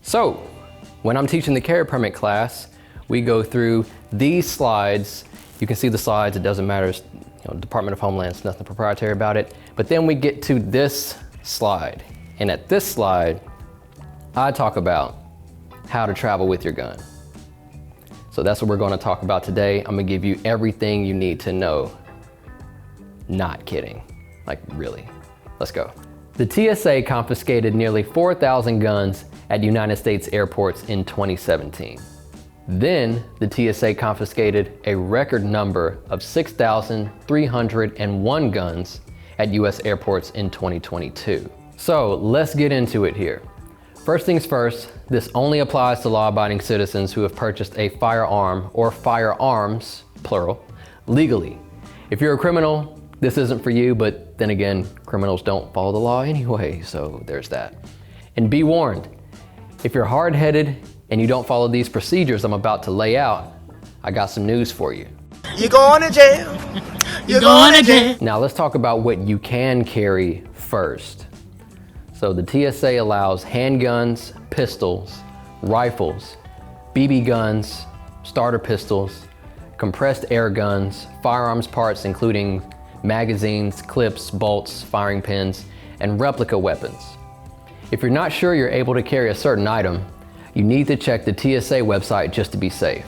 So, when I'm teaching the carry permit class, we go through these slides. You can see the slides, it doesn't matter, Department of Homeland, nothing proprietary about it. But then we get to this slide. And at this slide, I talk about how to travel with your gun. So that's what we're going to talk about today. I'm going to give you everything you need to know. Not kidding. Like, really. Let's go. The TSA confiscated nearly 4,000 guns at United States airports in 2017. Then the TSA confiscated a record number of 6,301 guns at US airports in 2022. So let's get into it here. First things first, this only applies to law-abiding citizens who have purchased a firearm or firearms, plural, legally. If you're a criminal, this isn't for you, but then again, criminals don't follow the law anyway, so there's that. And be warned, if you're hard-headed and you don't follow these procedures I'm about to lay out, I got some news for you. You're going to jail. You're going to jail. Now let's talk about what you can carry first. So the TSA allows handguns, pistols, rifles, BB guns, starter pistols, compressed air guns, firearms parts including magazines, clips, bolts, firing pins, and replica weapons. If you're not sure you're able to carry a certain item, you need to check the TSA website just to be safe.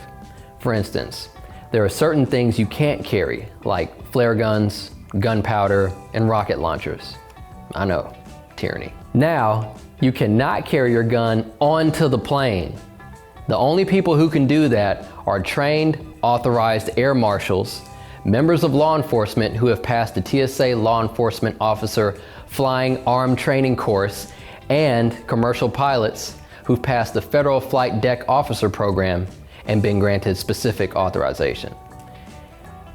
For instance, there are certain things you can't carry, like flare guns, gunpowder, and rocket launchers. I know, tyranny. Now, you cannot carry your gun onto the plane. The only people who can do that are trained, authorized air marshals, members of law enforcement who have passed the TSA Law Enforcement Officer Flying Arm Training course, and commercial pilots who've passed the Federal Flight Deck Officer Program and been granted specific authorization.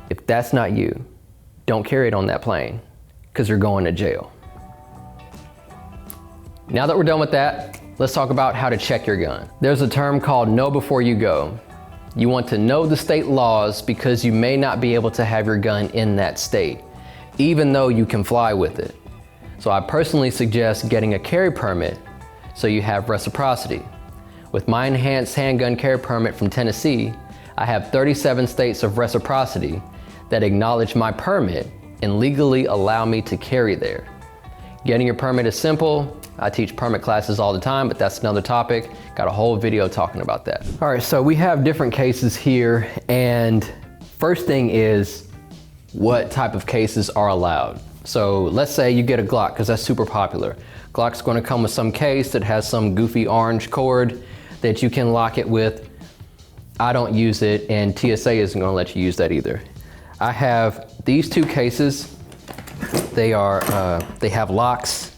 If that's not you, don't carry it on that plane, because you're going to jail. Now that we're done with that, let's talk about how to check your gun. There's a term called know before you go. You want to know the state laws because you may not be able to have your gun in that state, even though you can fly with it. So I personally suggest getting a carry permit so you have reciprocity. With my enhanced handgun carry permit from Tennessee, I have 37 states of reciprocity that acknowledge my permit and legally allow me to carry there. Getting your permit is simple. I teach permit classes all the time, but that's another topic. Got a whole video talking about that. All right, so we have different cases here, and first thing is what type of cases are allowed. So let's say you get a Glock, because that's super popular. Glock's gonna come with some case that has some goofy orange cord that you can lock it with. I don't use it, and TSA isn't gonna let you use that either. I have these two cases. They have locks.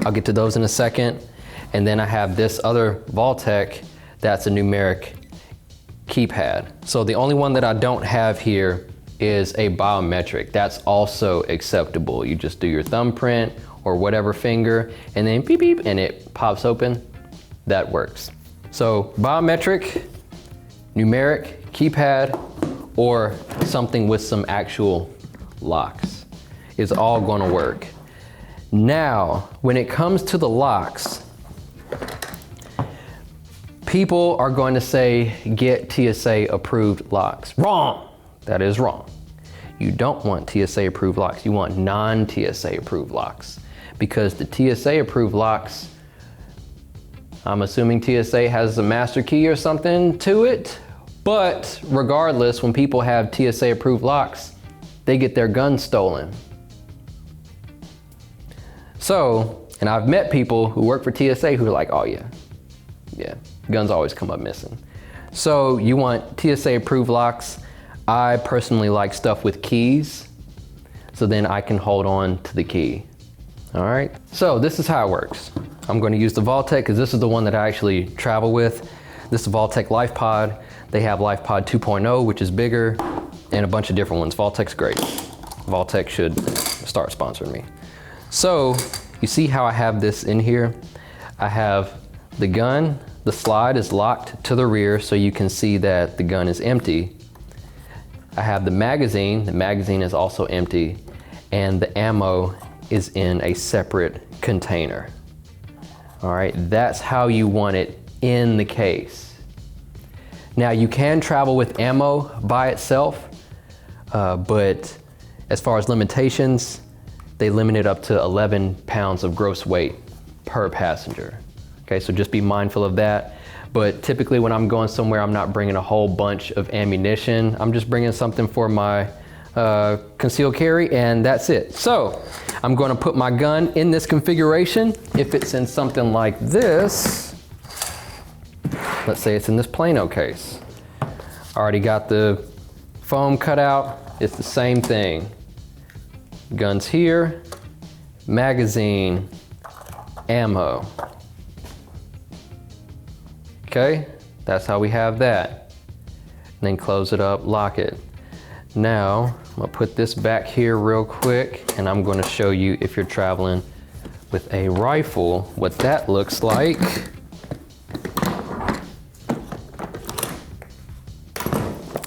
I'll get to those in a second. And then I have this other Vaultec that's a numeric keypad. So the only one that I don't have here is a biometric. That's also acceptable. You just do your thumbprint or whatever finger and then beep beep and it pops open. That works. So biometric, numeric, keypad, or something with some actual locks is all gonna work. Now, when it comes to the locks, people are going to say, get TSA approved locks. Wrong, that is wrong. You don't want TSA approved locks, you want non-TSA approved locks. Because the TSA approved locks, I'm assuming TSA has a master key or something to it, but regardless, when people have TSA approved locks, they get their guns stolen. So, and I've met people who work for TSA who are like, oh yeah, guns always come up missing. So you want TSA approved locks. I personally like stuff with keys, so then I can hold on to the key. All right, so this is how it works. I'm going to use the Vaultec because this is the one that I actually travel with. This is Vaultec LifePod. They have LifePod 2.0, which is bigger, and a bunch of different ones. Vaultec's great. Vaultec should start sponsoring me. So you see how I have this in here? I have the gun. The slide is locked to the rear so you can see that the gun is empty. I have the magazine. The magazine is also empty, and the ammo is in a separate container. All right, that's how you want it in the case. Now you can travel with ammo by itself, but as far as limitations, they limit it up to 11 pounds of gross weight per passenger. Okay, so just be mindful of that. But typically when I'm going somewhere, I'm not bringing a whole bunch of ammunition. I'm just bringing something for my concealed carry, and that's it. So I'm going to put my gun in this configuration. If it's in something like this, let's say it's in this Plano case. I already got the foam cut out. It's the same thing. Guns here, magazine, ammo. Okay, that's how we have that. And then close it up, lock it. Now, I'm gonna put this back here real quick, and I'm gonna show you, if you're traveling with a rifle, what that looks like.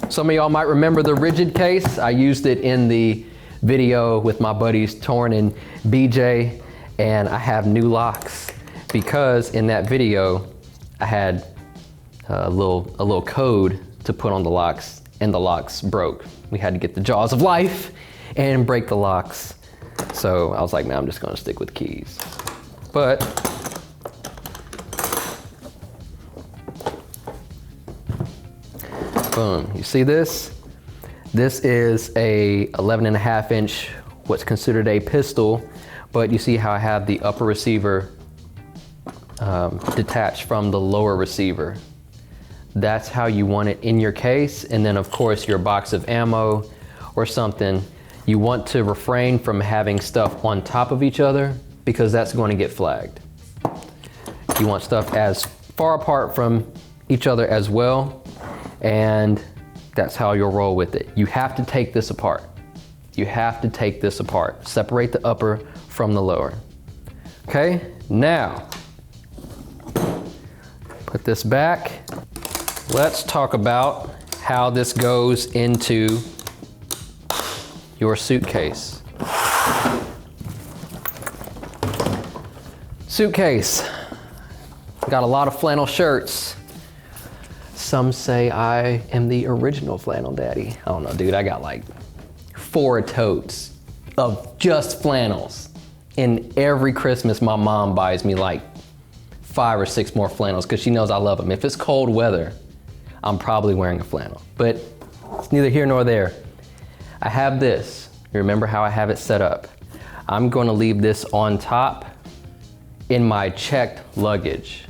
Some of y'all might remember the rigid case. I used it in the video with my buddies Torn and BJ, and I have new locks because in that video I had a little code to put on the locks, and the locks broke. We had to get the jaws of life and break the locks. So I was like, man, I'm just gonna stick with keys. But boom, you see this? This is a 11.5 inch, what's considered a pistol, but you see how I have the upper receiver detached from the lower receiver. That's how you want it in your case. And then of course your box of ammo or something, you want to refrain from having stuff on top of each other because that's going to get flagged. You want stuff as far apart from each other as well, and that's how you'll roll with it. You have to take this apart. You have to take this apart. Separate the upper from the lower. Okay, now, put this back. Let's talk about how this goes into your suitcase. Suitcase. Got a lot of flannel shirts. Some say I am the original flannel daddy. I don't know, dude, I got like 4 totes of just flannels. And every Christmas, my mom buys me like 5 or 6 more flannels because she knows I love them. If it's cold weather, I'm probably wearing a flannel, but it's neither here nor there. I have this. You remember how I have it set up? I'm going to leave this on top in my checked luggage.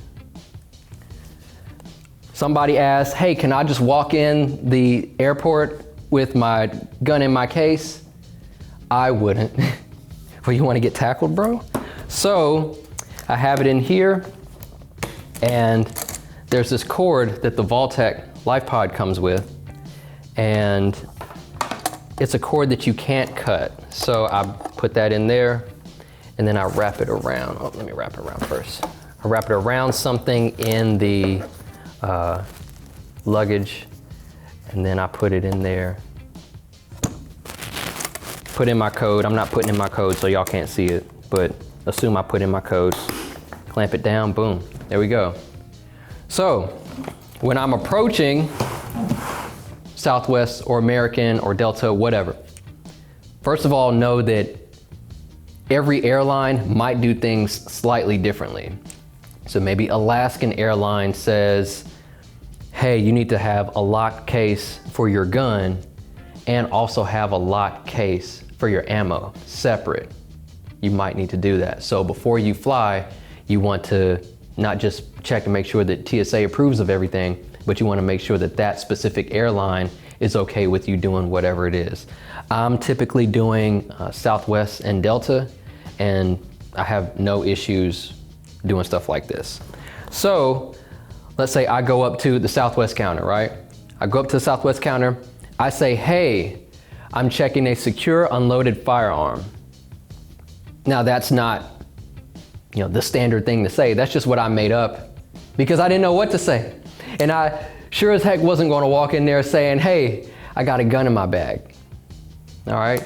Somebody asked, hey, can I just walk in the airport with my gun in my case? I wouldn't. Well, you want to get tackled, bro? So I have it in here, and there's this cord that the Vaultec LifePod comes with, and it's a cord that you can't cut. So I put that in there, and then I wrap it around. Oh, let me wrap it around first. I wrap it around something in the luggage, and then I put it in there. Put in my code. I'm not putting in my code so y'all can't see it, but assume I put in my code. Clamp it down, boom, there we go. So when I'm approaching Southwest or American or Delta, whatever, first of all, know that every airline might do things slightly differently. So maybe Alaskan Airlines says, hey, you need to have a locked case for your gun and also have a locked case for your ammo separate. You might need to do that. So before you fly, you want to not just check to make sure that TSA approves of everything, but you want to make sure that that specific airline is okay with you doing whatever it is. I'm typically doing Southwest and Delta, and I have no issues doing stuff like this. So let's say I go up to the Southwest counter, right? I go up to the Southwest counter, I say, hey, I'm checking a secure unloaded firearm. Now that's not, you know, the standard thing to say. That's just what I made up because I didn't know what to say. And I sure as heck wasn't going to walk in there saying, hey, I got a gun in my bag. All right,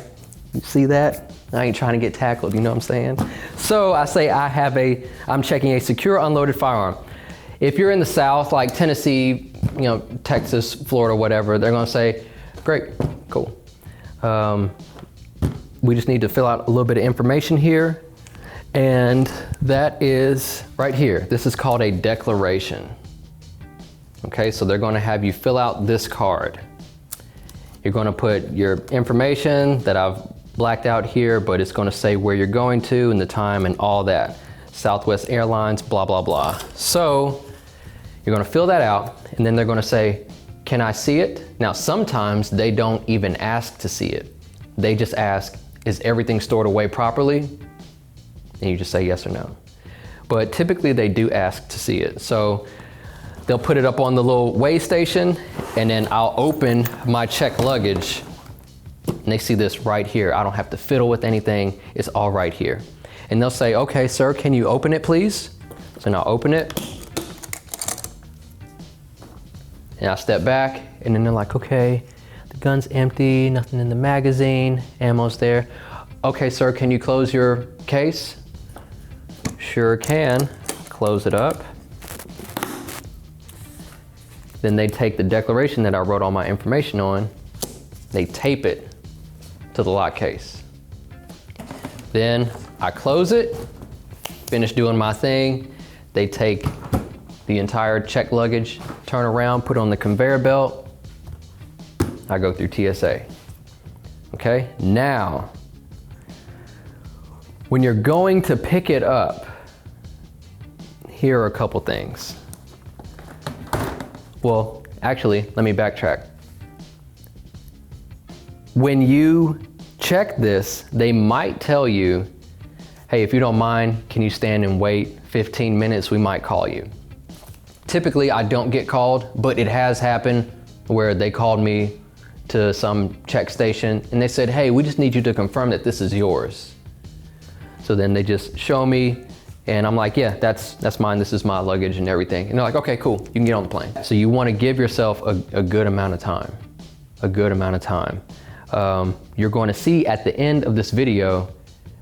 you see that? I ain't trying to get tackled, you know what I'm saying? So I say I'm checking a secure unloaded firearm. If you're in the South, like Tennessee, Texas, Florida, whatever, they're gonna say, great, cool. We just need to fill out a little bit of information here. And that is right here. This is called a declaration. Okay, so they're gonna have you fill out this card. You're gonna put your information that I've blacked out here, but it's gonna say where you're going to and the time and all that. Southwest Airlines, blah, blah, blah. So you're gonna fill that out and then they're gonna say, can I see it? Now, sometimes they don't even ask to see it. They just ask, is everything stored away properly? And you just say yes or no. But typically they do ask to see it. So they'll put it up on the little weigh station and then I'll open my checked luggage and they see this right here. I don't have to fiddle with anything. It's all right here. And they'll say, okay, sir, can you open it, please? So now open it. And I step back and then they're like, okay, the gun's empty, nothing in the magazine, ammo's there. Okay, sir, can you close your case? Sure can. Close it up. Then they take the declaration that I wrote all my information on, they tape it to the lock case. Then I close it, finish doing my thing. They take the entire checked luggage, turn around, put on the conveyor belt. I go through TSA. Okay, now, when you're going to pick it up, here are a couple things. Well, actually, let me backtrack. When you check this, they might tell you, hey, if you don't mind, can you stand and wait 15 minutes? We might call you. Typically, I don't get called, but it has happened where they called me to some check station and they said, hey, we just need you to confirm that this is yours. So then they just show me and I'm like, yeah, that's mine. This is my luggage and everything. And they're like, okay, cool. You can get on the plane. So you want to give yourself a good amount of time, You're going to see at the end of this video,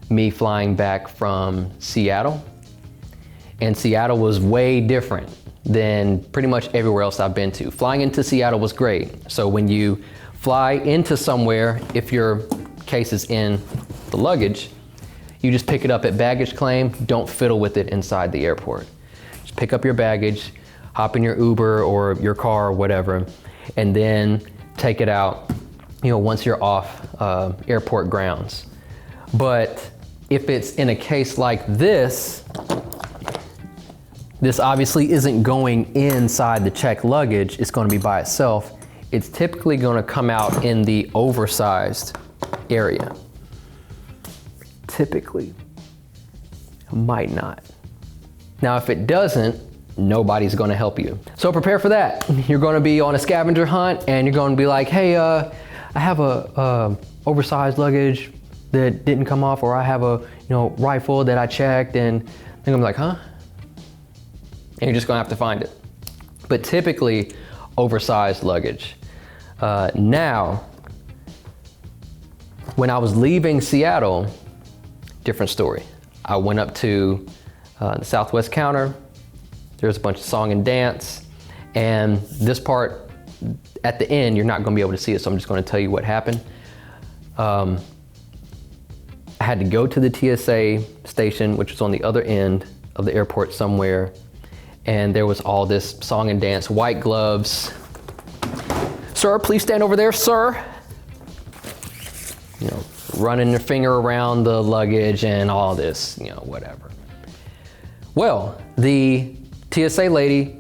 me flying back from Seattle. And Seattle was way different than pretty much everywhere else I've been to. Flying into Seattle was great. So when you fly into somewhere, if your case is in the luggage, you just pick it up at baggage claim. Don't fiddle with it inside the airport. Just pick up your baggage, hop in your Uber or your car or whatever, and then take it out, once you're off airport grounds. But if it's in a case like this obviously isn't going inside the checked luggage. It's going to be by itself. It's typically going to come out in the oversized area. Typically, might not. Now, if it doesn't, nobody's gonna help you. So prepare for that. You're gonna be on a scavenger hunt and you're gonna be like, hey, I have a oversized luggage that didn't come off, or I have a rifle that I checked, and they're gonna be like, huh? And you're just gonna have to find it. But typically, oversized luggage. Now, when I was leaving Seattle, different story. I went up to the Southwest counter. There's a bunch of song and dance. And this part, at the end, you're not gonna be able to see it, so I'm just gonna tell you what happened. I had to go to the TSA station, which was on the other end of the airport somewhere. And there was all this song and dance, white gloves. Sir, please stand over there, sir. Running their finger around the luggage and all this, whatever. Well, the TSA lady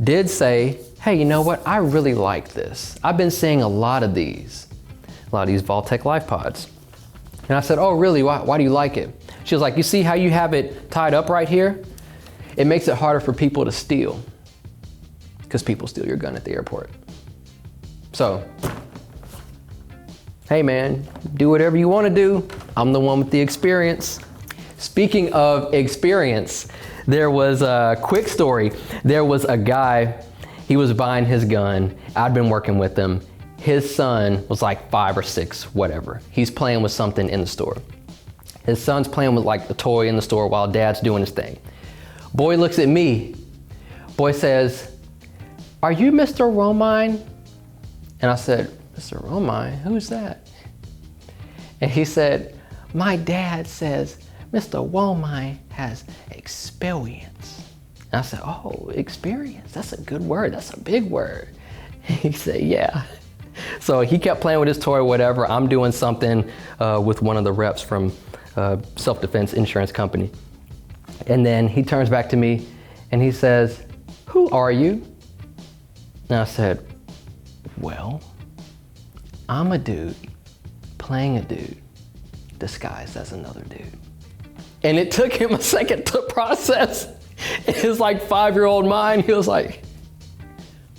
did say, hey, you know what? I really like this. I've been seeing a lot of these Vaultec Life Pods. And I said, oh, really? Why do you like it? She was like, you see how you have it tied up right here? It makes it harder for people to steal, because people steal your gun at the airport. So, hey man, do whatever you want to do. I'm the one with the experience. Speaking of experience, there was a quick story. There was a guy, he was buying his gun. I'd been working with him. His son was like 5 or 6, whatever. He's playing with something in the store. His son's playing with like a toy in the store while dad's doing his thing. Boy looks at me. Boy says, "Are you Mr. Romine?" And I said, "Mr. Romine, who's that?" And he said, "My dad says Mr. Romine has experience." And I said, "Oh, experience, that's a good word, that's a big word." He said, "Yeah." So he kept playing with his toy, whatever. I'm doing something with one of the reps from self-defense insurance company. And then he turns back to me and he says, "Who are you?" And I said, "Well, I'm a dude playing a dude disguised as another dude." And it took him a second to process. In his like 5-year-old mind, he was like,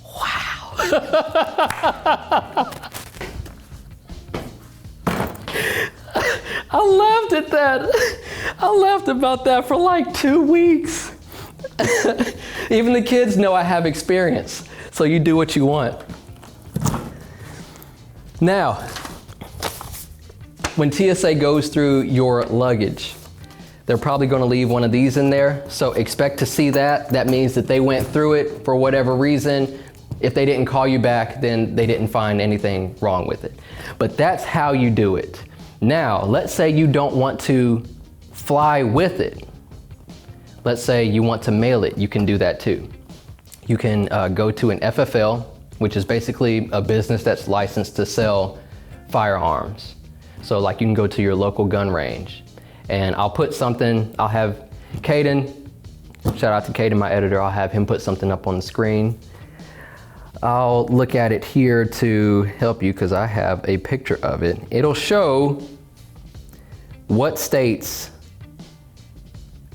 wow. I laughed at that. I laughed about that for like 2 weeks. Even the kids know I have experience, so you do what you want. Now, when TSA goes through your luggage, they're probably going to leave one of these in there, so expect to see that. That means that they went through it for whatever reason. If they didn't call you back, then they didn't find anything wrong with it. But that's how you do it. Now, let's say you don't want to fly with it. Let's say you want to mail it. You can do that too. You can go to an FFL, which is basically a business that's licensed to sell firearms. So like you can go to your local gun range, and I'll put something, I'll have Caden, shout out to Caden, my editor, I'll have him put something up on the screen. I'll look at it here to help you because I have a picture of it. It'll show what states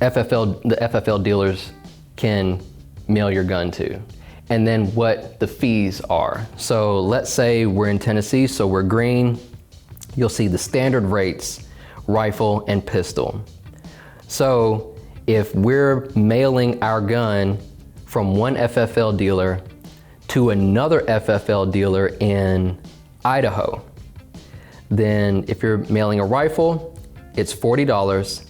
the FFL dealers can mail your gun to, and then what the fees are. So let's say we're in Tennessee, so we're green. You'll see the standard rates, rifle and pistol. So if we're mailing our gun from one FFL dealer to another FFL dealer in Idaho, then if you're mailing a rifle, it's $40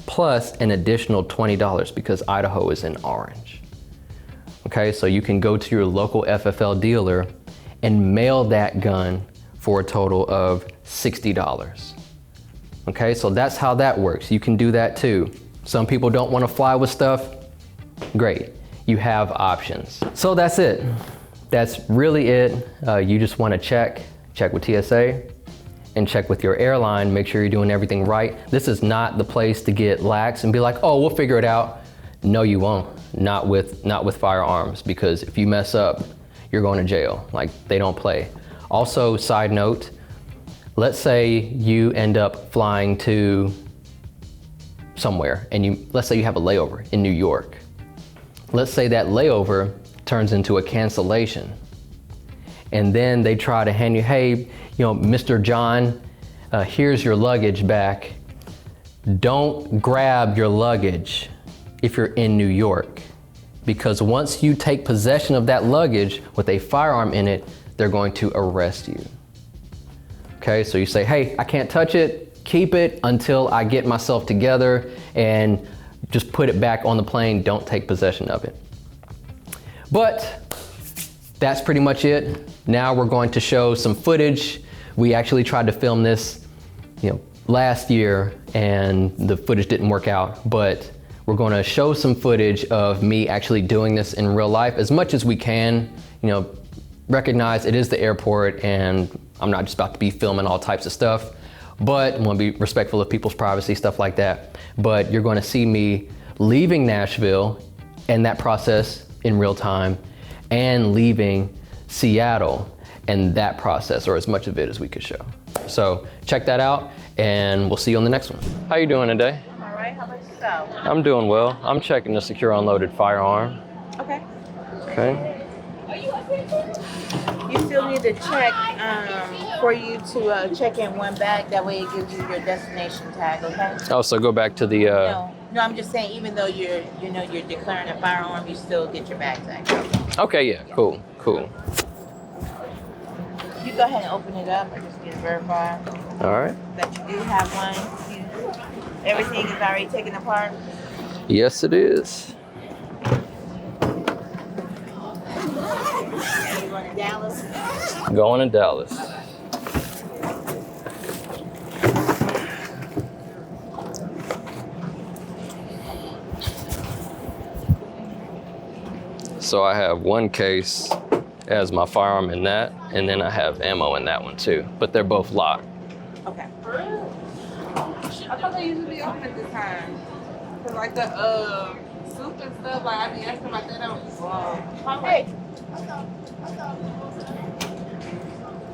plus an additional $20 because Idaho is in orange. Okay, so you can go to your local FFL dealer and mail that gun for a total of $60. Okay, so that's how that works. You can do that too. Some people don't want to fly with stuff. Great, you have options. So that's it. That's really it. You just want to check with TSA and check with your airline, make sure you're doing everything right. This is not the place to get lax and be like, oh, we'll figure it out. No, you won't. Not with firearms, because if you mess up, you're going to jail. Like, they don't play. Also, side note, let's say you end up flying to somewhere and let's say you have a layover in New York. Let's say that layover turns into a cancellation. And then they try to hand you, hey, Mr. John, here's your luggage back. Don't grab your luggage if you're in New York, because once you take possession of that luggage with a firearm in it, they're going to arrest you. Okay, so you say, hey, I can't touch it, keep it until I get myself together, and just put it back on the plane, don't take possession of it. But that's pretty much it. Now we're going to show some footage. We actually tried to film this, last year, and the footage didn't work out, but we're going to show some footage of me actually doing this in real life as much as we can. Recognize it is the airport and I'm not just about to be filming all types of stuff, but I want to be respectful of people's privacy, stuff like that. But you're going to see me leaving Nashville and that process in real time, and leaving Seattle and that process, or as much of it as we could show. So check that out and we'll see you on the next one. How you doing today? All right, how about yourself? I'm doing well. I'm checking the secure unloaded firearm. Okay. Okay. You still need to check for you to check in one bag. That way it gives you your destination tag, okay? Oh, so go back to the... No, I'm just saying, even though you're declaring a firearm, you still get your bag tag. Okay, yeah, cool. You go ahead and open it up. I just need to verify All right. that you do have one. Everything is already taken apart. Yes, it is. going to Dallas? Going to Dallas. So I have one case as my firearm in that, and then I have ammo in that one too, but they're both locked. Okay. I thought they usually be open at this time. Cause like the soup and stuff, like I be asking about that on. Hey.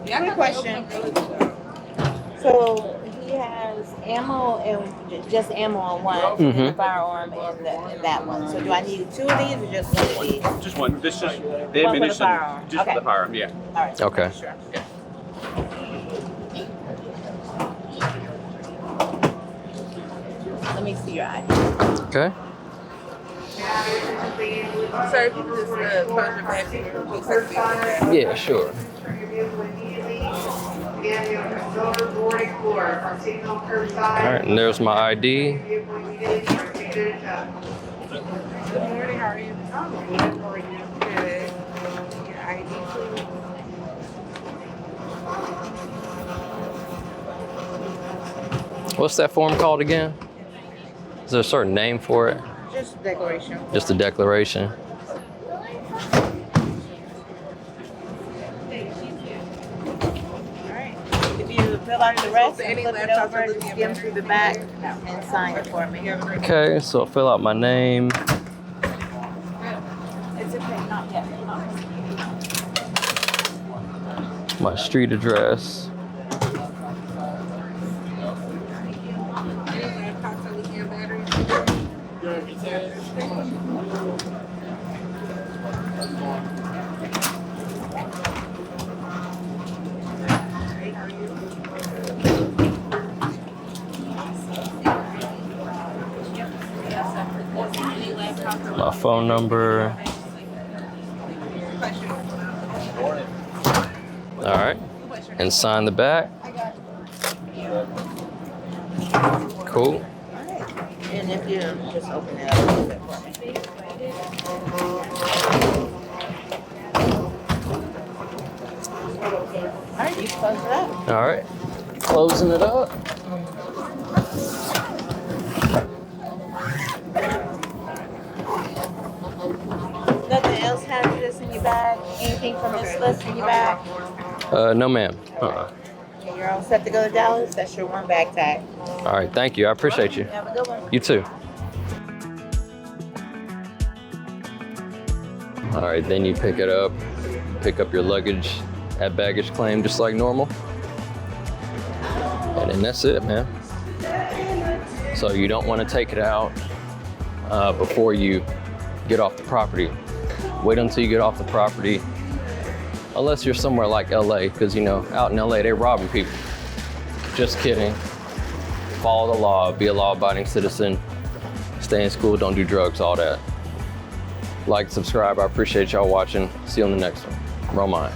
Yeah, Quick question. So he has ammo and just ammo on one, and the firearm in that one. So do I need two of these or just one of these? Just one. This is the One for the ammunition. firearm. Just Okay. for the firearm, yeah. All right. Okay. Sure. Let me see your ID. Okay. Sir, if you just close your back. Yeah, sure. All right, and there's my ID. Good morning, how are you? Good. Your ID, please. What's that form called again? Is there a certain name for it? Just declaration. Just a declaration. Alright. If you fill out the rest and flip it over, just give them through the back and sign it for me. Okay, so I'll fill out my name. It's okay, not yet. My street address. My phone number. All right, and sign the back. Cool. And if you just open it up a little bit for me. Alright, you close it up. All right, closing it up. Nothing else hazardous in your bag? Anything from this list in your bag? No, ma'am. Okay, you're all set to go to Dallas? That's your one bag tag. All right, thank you. I appreciate you. Have a good one. You too. All right, then you pick it up, pick up your luggage at baggage claim just like normal. And then that's it, man. So you don't want to take it out before you get off the property. Wait until you get off the property, unless you're somewhere like LA, because you know, out in LA, they're robbing people. Just kidding. Follow the law, be a law-abiding citizen, stay in school, don't do drugs, all that. Like, subscribe, I appreciate y'all watching. See you on the next one. Romine.